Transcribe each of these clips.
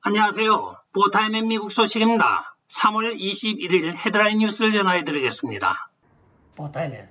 안녕하세요. 보타임의 미국 소식입니다. 3월 21일 헤드라인 뉴스를 전해드리겠습니다. 보타임에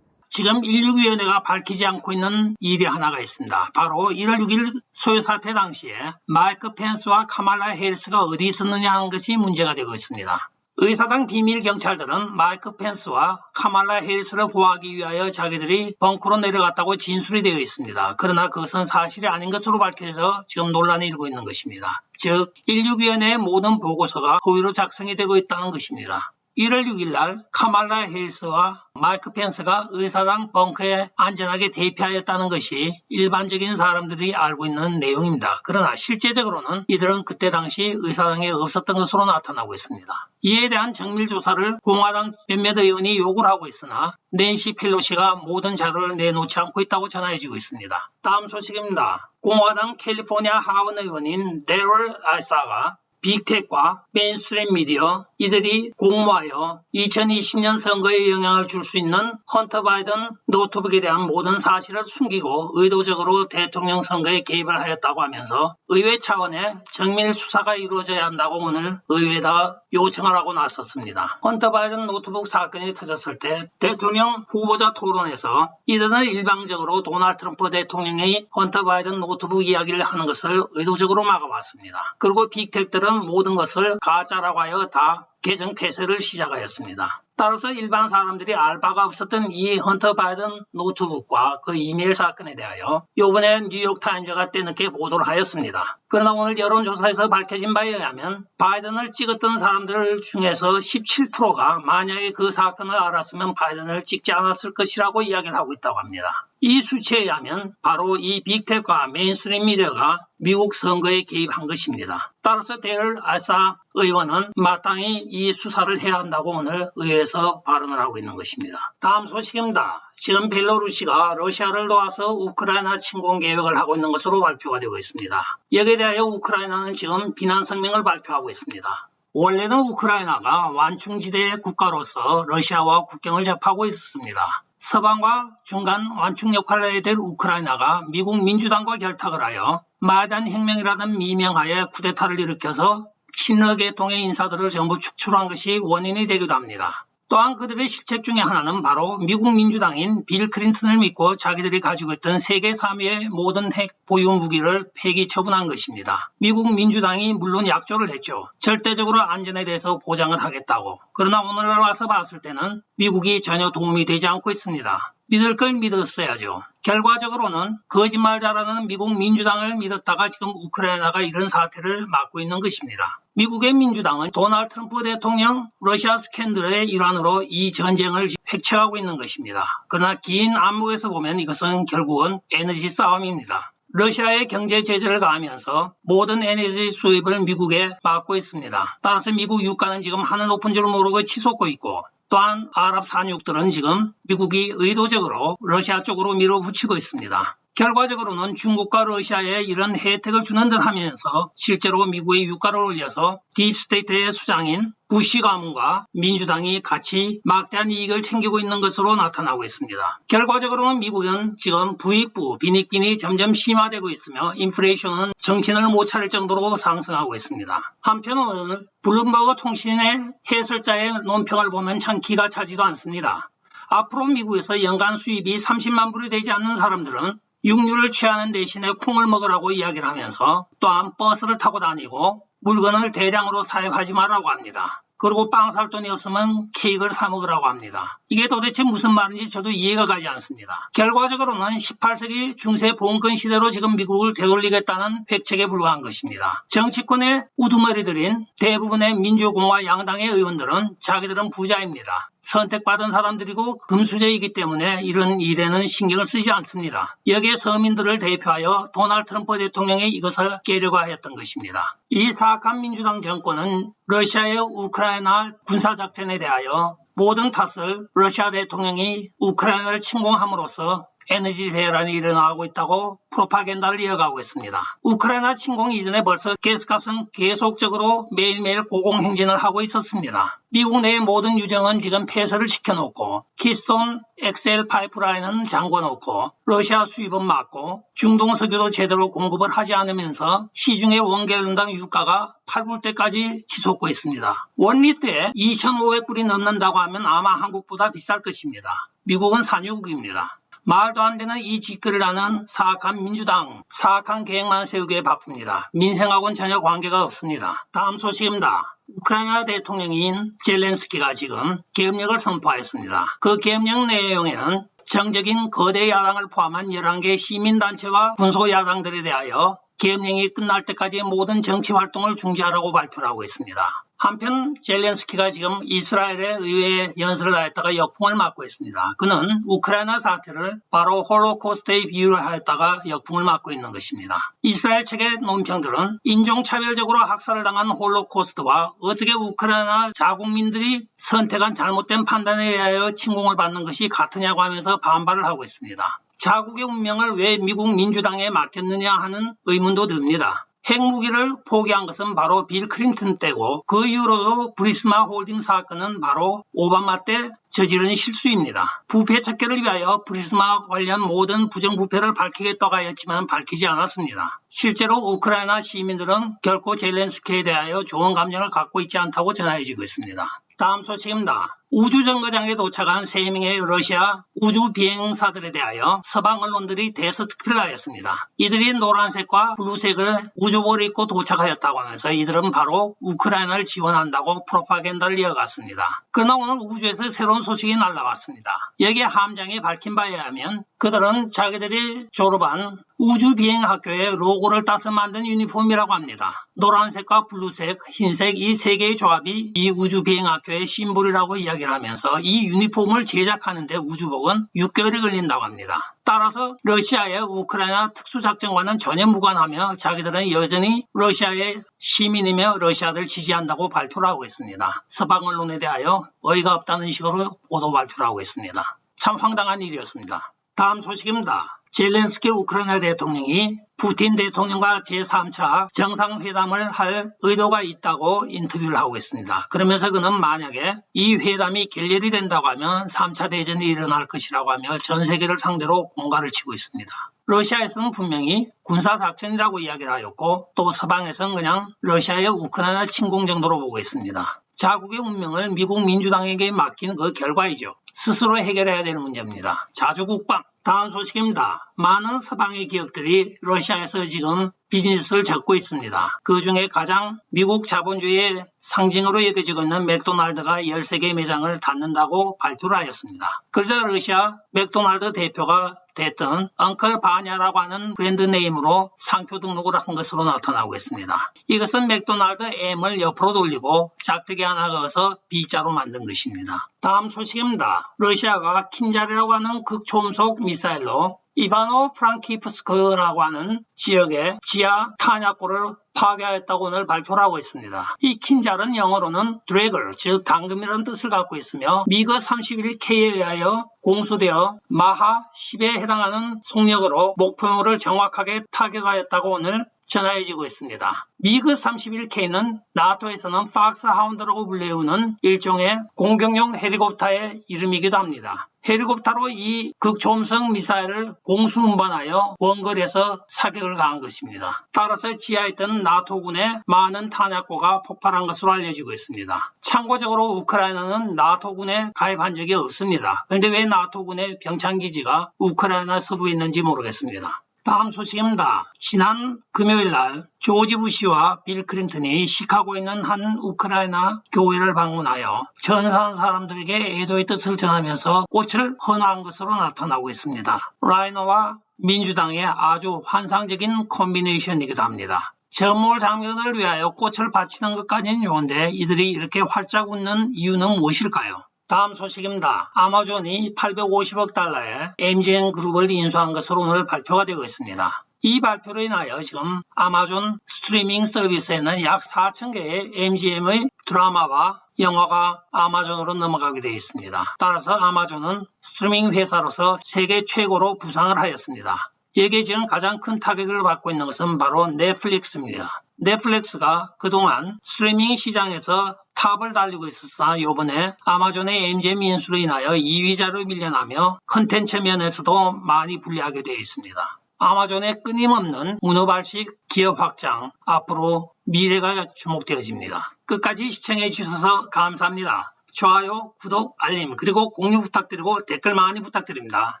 지금 16위원회가 밝히지 않고 있는 일이 하나가 있습니다. 바로 1월 6일 소요 사태 당시에 마이크 펜스와 카말라 해리스가 어디 있었느냐 하는 것이 문제가 되고 있습니다. 의사당 비밀 경찰들은 마이크 펜스와 카말라 해리스를 보호하기 위하여 자기들이 벙커로 내려갔다고 진술이 되어 있습니다. 그러나 그것은 사실이 아닌 것으로 밝혀져 지금 논란이 일고 있는 것입니다. 즉 16위원회의 모든 보고서가 허위로 작성이 되고 있다는 것입니다. 1월 6일 날 카말라 해리스와 마이크 펜스가 의사당 벙커에 안전하게 대피하였다는 것이 일반적인 사람들이 알고 있는 내용입니다. 그러나 실제적으로는 이들은 그때 당시 의사당에 없었던 것으로 나타나고 있습니다. 이에 대한 정밀 조사를 공화당 몇몇 의원이 요구를 하고 있으나 낸시 펠로시가 모든 자료를 내놓지 않고 있다고 전해지고 있습니다. 다음 소식입니다. 공화당 캘리포니아 하원 의원인 데럴 알사가 빅텍과 메인스트림 미디어 이들이 공모하여 2020년 선거에 영향을 줄 수 있는 헌터 바이든 노트북에 대한 모든 사실을 숨기고 의도적으로 대통령 선거에 개입을 하였다고 하면서 의회 차원의 정밀 수사가 이루어져야 한다고 오늘 의회에다 요청을 하고 나섰습니다. 헌터 바이든 노트북 사건이 터졌을 때 대통령 후보자 토론에서 이들은 일방적으로 도널드 트럼프 대통령이 헌터 바이든 노트북 이야기를 하는 것을 의도적으로 막아왔습니다. 그리고 빅텍들은 모든 것을 가짜라고 하여 다 계정 폐쇄를 시작하였습니다. 따라서 일반 사람들이 알 바가 없었던 이 헌터 바이든 노트북과 그 이메일 사건에 대하여 이번에 뉴욕타임즈가 때늦게 보도를 하였습니다. 그러나 오늘 여론조사에서 밝혀진 바에 의하면 바이든을 찍었던 사람들 중에서 17%가 만약에 그 사건을 알았으면 바이든을 찍지 않았을 것이라고 이야기를 하고 있다고 합니다. 이 수치에 의하면 바로 이 빅텍과 메인스트림 미디어가 미국 선거에 개입한 것입니다. 따라서 데럴 알사 의원은 마땅히 이 수사를 해야 한다고 오늘 의회에서 발언을 하고 있는 것입니다. 다음 소식입니다. 지금 벨로루시가 러시아를 도와서 우크라이나 침공 계획을 하고 있는 것으로 발표가 되고 있습니다. 여기에 대하여 우크라이나는 지금 비난 성명을 발표하고 있습니다. 원래는 우크라이나가 완충지대의 국가로서 러시아와 국경을 접하고 있었습니다. 서방과 중간 완충 역할을 해야 될 우크라이나가 미국 민주당과 결탁을 하여 마이단 혁명이라는 미명하에 쿠데타를 일으켜서 친러 계통의 인사들을 전부 축출한 것이 원인이 되기도 합니다. 또한 그들의 실책 중에 하나는 바로 미국 민주당인 빌 클린턴을 믿고 자기들이 가지고 있던 세계 3위의 모든 핵 보유 무기를 폐기 처분한 것입니다. 미국 민주당이 물론 약조를 했죠. 절대적으로 안전에 대해서 보장을 하겠다고. 그러나 오늘날 와서 봤을 때는 미국이 전혀 도움이 되지 않고 있습니다. 믿을 걸 믿었어야죠. 결과적으로는 거짓말 잘하는 미국 민주당을 믿었다가 지금 우크라이나가 이런 사태를 맞고 있는 것입니다. 미국의 민주당은 도널드 트럼프 대통령 러시아 스캔들의 일환으로 이 전쟁을 획책하고 있는 것입니다. 그러나 긴 안목에서 보면 이것은 결국은 에너지 싸움입니다. 러시아의 경제 제재를 가하면서 모든 에너지 수입을 미국에 막고 있습니다. 따라서 미국 유가는 지금 하늘 높은 줄 모르고 치솟고 있고 또한 아랍 산육들은 지금 미국이 의도적으로 러시아 쪽으로 밀어붙이고 있습니다. 결과적으로는 중국과 러시아에 이런 혜택을 주는 듯 하면서 실제로 미국의 유가를 올려서 딥스테이트의 수장인 부시 가문과 민주당이 같이 막대한 이익을 챙기고 있는 것으로 나타나고 있습니다. 결과적으로는 미국은 지금 부익부, 빈익빈이 점점 심화되고 있으며 인플레이션은 정신을 못 차릴 정도로 상승하고 있습니다. 한편 오늘 블룸버그 통신의 해설자의 논평을 보면 참 기가 차지도 않습니다. 앞으로 미국에서 연간 수입이 30만 불이 되지 않는 사람들은 육류를 취하는 대신에 콩을 먹으라고 이야기를 하면서 또한 버스를 타고 다니고 물건을 대량으로 사입하지 말라고 합니다. 그리고 빵 살 돈이 없으면 케이크를 사 먹으라고 합니다. 이게 도대체 무슨 말인지 저도 이해가 가지 않습니다. 결과적으로는 18세기 중세 봉건 시대로 지금 미국을 되돌리겠다는 획책에 불과한 것입니다. 정치권의 우두머리들인 대부분의 민주공화 양당의 의원들은 자기들은 부자입니다. 선택받은 사람들이고 금수저이기 때문에 이런 일에는 신경을 쓰지 않습니다. 여기에 서민들을 대표하여 도널드 트럼프 대통령이 이것을 깨려고 하였던 것입니다. 이 사악한 민주당 정권은 러시아의 우크라이나 군사작전에 대하여 모든 탓을 러시아 대통령이 우크라이나를 침공함으로써 에너지 대란이 일어나고 있다고 프로파간다를 이어가고 있습니다. 우크라이나 침공 이전에 벌써 가스값은 계속적으로 매일매일 고공행진을 하고 있었습니다. 미국 내의 모든 유정은 지금 폐쇄를 시켜놓고 키스톤 XL 파이프라인은 잠궈놓고 러시아 수입은 막고 중동 석유도 제대로 공급을 하지 않으면서 시중의 원갤런당 유가가 8불대까지 치솟고 있습니다. 원리터에 2,500불이 넘는다고 하면 아마 한국보다 비쌀 것입니다. 미국은 산유국입니다. 말도 안 되는 이 짓거리를 하는 사악한 민주당, 사악한 계획만 세우기에 바쁩니다. 민생하고는 전혀 관계가 없습니다. 다음 소식입니다. 우크라이나 대통령인 젤렌스키가 지금 계엄령을 선포하였습니다. 그 계엄령 내용에는 정적인 거대 야당을 포함한 11개 시민단체와 군소야당들에 대하여 계엄령이 끝날 때까지 모든 정치활동을 중지하라고 발표를 하고 있습니다. 한편 젤렌스키가 지금 이스라엘의 의회에 연설을 하였다가 역풍을 맞고 있습니다. 그는 우크라이나 사태를 바로 홀로코스트에 비유를 하였다가 역풍을 맞고 있는 것입니다. 이스라엘 측의 논평들은 인종차별적으로 학살을 당한 홀로코스트와 어떻게 우크라이나 자국민들이 선택한 잘못된 판단에 의하여 침공을 받는 것이 같으냐고 하면서 반발을 하고 있습니다. 자국의 운명을 왜 미국 민주당에 맡겼느냐 하는 의문도 듭니다. 핵무기를 포기한 것은 바로 빌 클린턴 때고 그 이후로도 브리스마 홀딩 사건은 바로 오바마 때 저지른 실수입니다. 부패 척결을 위하여 브리스마 관련 모든 부정부패를 밝히겠다고 하였지만 밝히지 않았습니다. 실제로 우크라이나 시민들은 결코 젤렌스키에 대하여 좋은 감정을 갖고 있지 않다고 전해지고 있습니다. 다음 소식입니다. 우주정거장에 도착한 3명의 러시아 우주비행사들에 대하여 서방 언론들이 대서특필을 하였습니다. 이들이 노란색과 블루색을 우주복을 입고 도착하였다고 하면서 이들은 바로 우크라이나를 지원한다고 프로파간다를 이어갔습니다. 그러나 오늘 우주에서 새로운 소식이 날라왔습니다. 여기에 함장이 밝힌 바에 의하면 그들은 자기들이 졸업한 우주비행학교의 로고를 따서 만든 유니폼이라고 합니다. 노란색과 블루색, 흰색 이 세 개의 조합이 이 우주비행학교의 심볼이라고 이야기를 하면서 이 유니폼을 제작하는데 우주복은 6개월이 걸린다고 합니다. 따라서 러시아의 우크라이나 특수작전과는 전혀 무관하며 자기들은 여전히 러시아의 시민이며 러시아를 지지한다고 발표를 하고 있습니다. 서방 언론에 대하여 어이가 없다는 식으로 보도 발표를 하고 있습니다. 참 황당한 일이었습니다. 다음 소식입니다. 젤렌스키 우크라이나 대통령이 푸틴 대통령과 제3차 정상회담을 할 의도가 있다고 인터뷰를 하고 있습니다. 그러면서 그는 만약에 이 회담이 결렬이 된다고 하면 3차 대전이 일어날 것이라고 하며 전 세계를 상대로 공갈을 치고 있습니다. 러시아에서는 분명히 군사작전이라고 이야기를 하였고 또 서방에서는 그냥 러시아의 우크라이나 침공 정도로 보고 있습니다. 자국의 운명을 미국 민주당에게 맡긴 그 결과이죠. 스스로 해결해야 되는 문제입니다. 자주국방. 다음 소식입니다. 많은 서방의 기업들이 러시아에서 지금 비즈니스를 접고 있습니다. 그 중에 가장 미국 자본주의의 상징으로 여겨지고 있는 맥도날드가 13개 매장을 닫는다고 발표를 하였습니다. 그러자 러시아 맥도날드 대표가 됐던 엉클 바냐라고 하는 브랜드 네임으로 상표 등록을 한 것으로 나타나고 있습니다. 이것은 맥도날드 M을 옆으로 돌리고 작두개 하나 그어서 B자로 만든 것입니다. 다음 소식입니다. 러시아가 킨자르라고 하는 극초음속 미사일로 이바노 프랑키프스크라고 하는 지역의 지하 탄약고를 파괴하였다고 오늘 발표를 하고 있습니다. 이 킨잘은 영어로는 드래글, 즉 당금이라는 뜻을 갖고 있으며 미그 31K에 의하여 공수되어 마하 10에 해당하는 속력으로 목표물을 정확하게 타격하였다고 오늘 전해지고 있습니다. 미그 31K는 나토에서는 박스 하운드라고 불리우는 일종의 공격용 헬리콥터의 이름이기도 합니다. 헬리콥터로 이 극초음속 미사일을 공수 운반하여 원거리에서 사격을 가한 것입니다. 따라서 지하에 있던 나토군의 많은 탄약고가 폭발한 것으로 알려지고 있습니다. 참고적으로 우크라이나는 나토군에 가입한 적이 없습니다. 그런데 왜 나토군의 병창기지가 우크라이나 서부에 있는지 모르겠습니다. 다음 소식입니다. 지난 금요일 날 조지 부시와 빌 클린턴이 시카고에 있는 한 우크라이나 교회를 방문하여 전사한 사람들에게 애도의 뜻을 전하면서 꽃을 헌화한 것으로 나타나고 있습니다. 라이너와 민주당의 아주 환상적인 콤비네이션이기도 합니다. 전몰 장면을 위하여 꽃을 바치는 것까지는 좋은데 이들이 이렇게 활짝 웃는 이유는 무엇일까요? 다음 소식입니다. 아마존이 850억 달러의 MGN 그룹을 인수한 것으로 오늘 발표가 되고 있습니다. 이 발표로 인하여 지금 아마존 스트리밍 서비스에는 약 4,000개의 MGM의 드라마와 영화가 아마존으로 넘어가게 되어 있습니다. 따라서 아마존은 스트리밍 회사로서 세계 최고로 부상을 하였습니다. 여기에 지금 가장 큰 타격을 받고 있는 것은 바로 넷플릭스입니다. 넷플릭스가 그동안 스트리밍 시장에서 탑을 달리고 있었으나 이번에 아마존의 MGM 인수로 인하여 2위자로 밀려나며 컨텐츠 면에서도 많이 불리하게 되어 있습니다. 아마존의 끊임없는 문어발식 기업 확장, 앞으로 미래가 주목되어집니다. 끝까지 시청해 주셔서 감사합니다. 좋아요, 구독, 알림, 그리고 공유 부탁드리고 댓글 많이 부탁드립니다.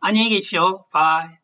안녕히 계십시오. 바이.